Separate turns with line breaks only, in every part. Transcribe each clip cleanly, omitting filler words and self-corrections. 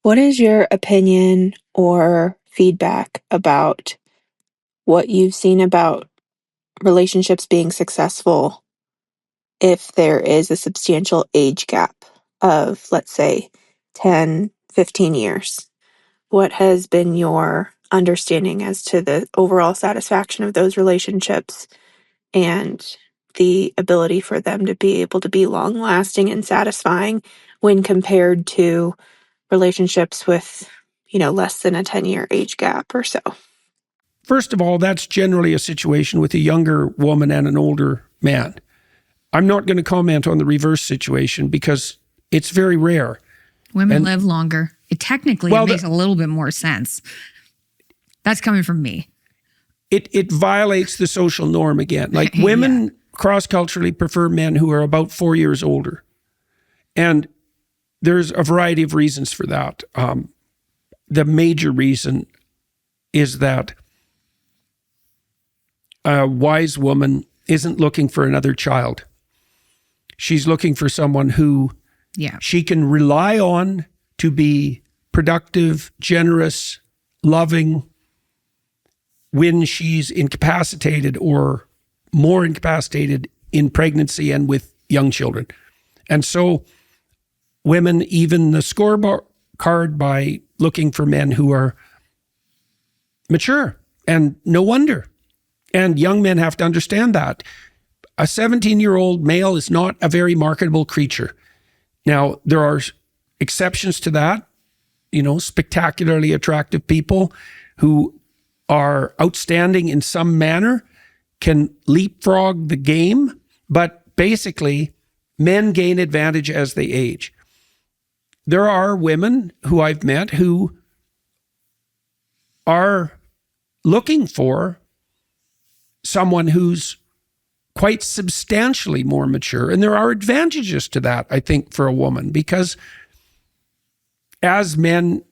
What is your opinion or feedback about what you've seen about relationships being successful if there is a substantial age gap of, let's say, 10, 15 years? What has been your understanding as to the overall satisfaction of those relationships and the ability for them to be able to be long lasting and satisfying when compared to relationships with, less than a 10-year age gap or so?
First of all, that's generally a situation with a younger woman and an older man. I'm not going to comment on the reverse situation because it's very rare.
Women live longer. It makes a little bit more sense. That's coming from me.
It violates the social norm again. Like women cross-culturally prefer men who are about 4 years older. And there's a variety of reasons for that. The major reason is that a wise woman isn't looking for another child. She's looking for someone who she can rely on to be productive, generous, loving when she's incapacitated or more incapacitated in pregnancy and with young children. And so women even the scorecard by looking for men who are mature, and no wonder. And young men have to understand that. A 17-year-old male is not a very marketable creature. Now, there are exceptions to that, spectacularly attractive people who are outstanding in some manner, can leapfrog the game, but basically, men gain advantage as they age. There are women who I've met who are looking for someone who's quite substantially more mature. And there are advantages to that, I think, for a woman, because as men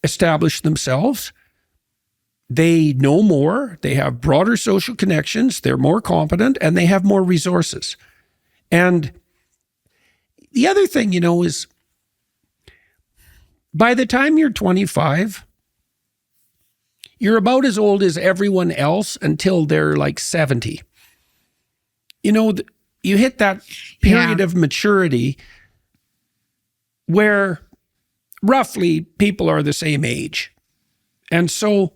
establish themselves, they know more, they have broader social connections, they're more competent, and they have more resources. And the other thing, is by the time you're 25, you're about as old as everyone else until they're like 70. You hit that period of maturity where roughly people are the same age. And so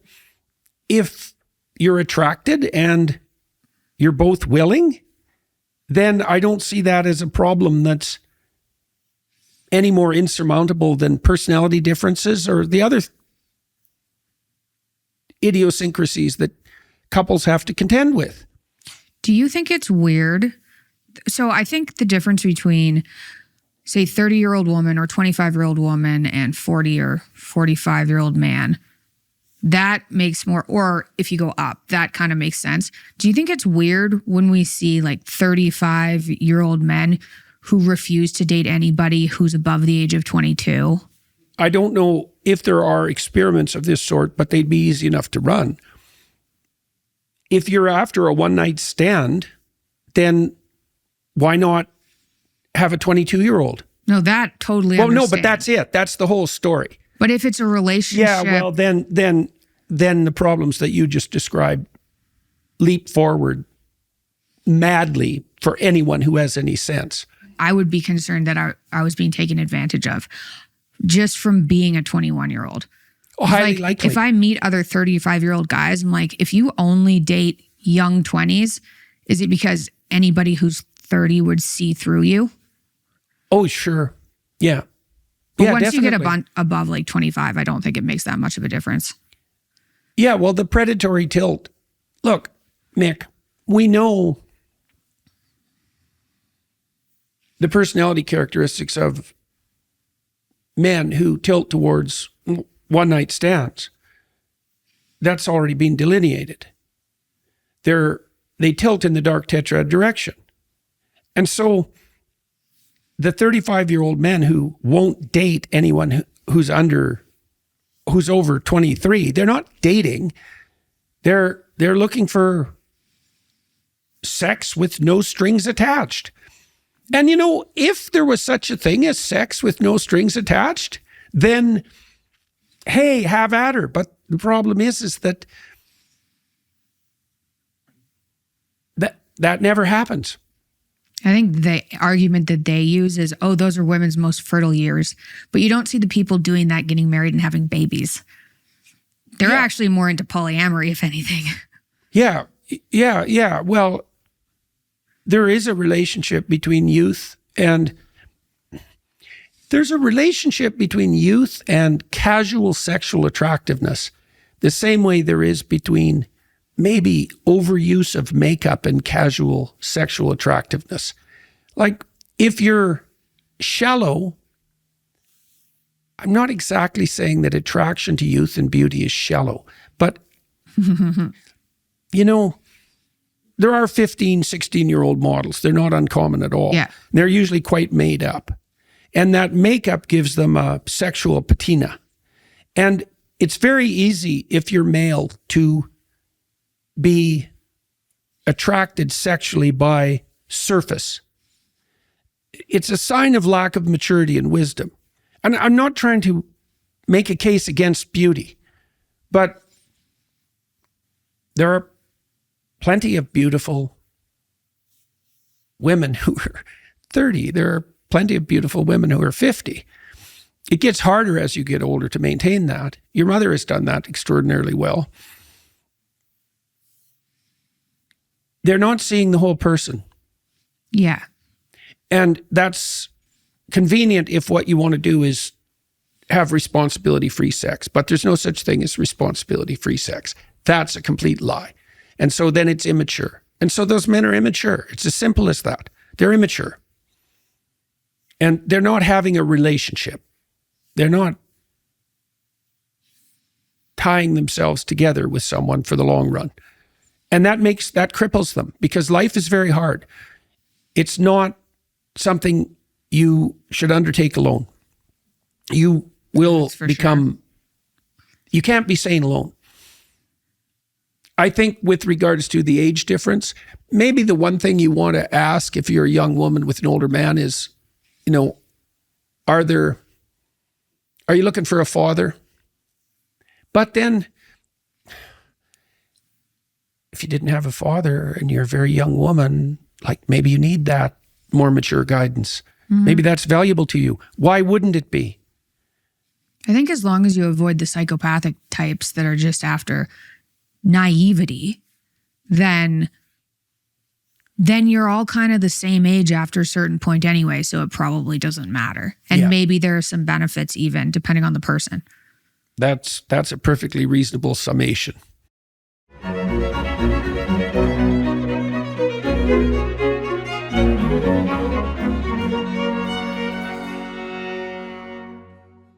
if you're attracted and you're both willing, then I don't see that as a problem that's any more insurmountable than personality differences or the other idiosyncrasies that couples have to contend with.
Do you think it's weird? So I think the difference between, say, 30-year-old woman or 25-year-old woman and 40 or 45-year-old man, that makes more, or if you go up, that kind of makes sense. Do you think it's weird when we see like 35-year-old men who refuse to date anybody who's above the age of 22?
I don't know if there are experiments of this sort, but they'd be easy enough to run. If you're after a one-night stand, then why not have a 22-year-old?
No, that totally understand.
Well, no, but that's it. That's the whole story.
But if it's a relationship...
Yeah, well, then the problems that you just described leap forward madly for anyone who has any sense.
I would be concerned that I was being taken advantage of just from being a 21-year-old.
Oh, highly likely.
If I meet other 35-year-old guys, I'm like, if you only date young 20s, is it because anybody who's 30 would see through you?
Oh, sure. Yeah.
But once you get above like 25, I don't think it makes that much of a difference.
Yeah, well, the predatory tilt. Look, Mick, we know the personality characteristics of men who tilt towards one-night stands. That's already been delineated. They tilt in the dark tetrad direction. And so the 35-year-old men who won't date anyone who's over 23, they're not dating. They're looking for sex with no strings attached. And if there was such a thing as sex with no strings attached, then hey, have at her. But the problem is that that never happens.
I think the argument that they use is, oh, those are women's most fertile years. But you don't see the people doing that, getting married and having babies. They're actually more into polyamory, if anything.
Yeah. Well, there is a relationship between youth and casual sexual attractiveness, the same way there is between maybe overuse of makeup and casual sexual attractiveness. Like, if you're shallow, I'm not exactly saying that attraction to youth and beauty is shallow, but, you know, there are 15, 16-year-old models. They're not uncommon at all.
Yeah.
They're usually quite made up. And that makeup gives them a sexual patina. And it's very easy, if you're male, to be attracted sexually by surface. It's a sign of lack of maturity and wisdom. And I'm not trying to make a case against beauty, but there are plenty of beautiful women who are 30. There are plenty of beautiful women who are 50. It gets harder as you get older to maintain that. Your mother has done that extraordinarily well. They're not seeing the whole person.
Yeah.
And that's convenient if what you want to do is have responsibility-free sex. But there's no such thing as responsibility-free sex. That's a complete lie. And so then it's immature. And so those men are immature. It's as simple as that. They're immature. And they're not having a relationship. They're not tying themselves together with someone for the long run. And that cripples them, because life is very hard. It's not something you should undertake alone. You will become, you can't be sane alone. I think with regards to the age difference, maybe the one thing you want to ask if you're a young woman with an older man is, you know, are you looking for a father? But then, if you didn't have a father and you're a very young woman, like, maybe you need that more mature guidance. Mm-hmm. Maybe that's valuable to you. Why wouldn't it be?
I think as long as you avoid the psychopathic types that are just after naivety, then you're all kind of the same age after a certain point anyway, so it probably doesn't matter. And maybe there are some benefits even, depending on the person.
That's a perfectly reasonable summation.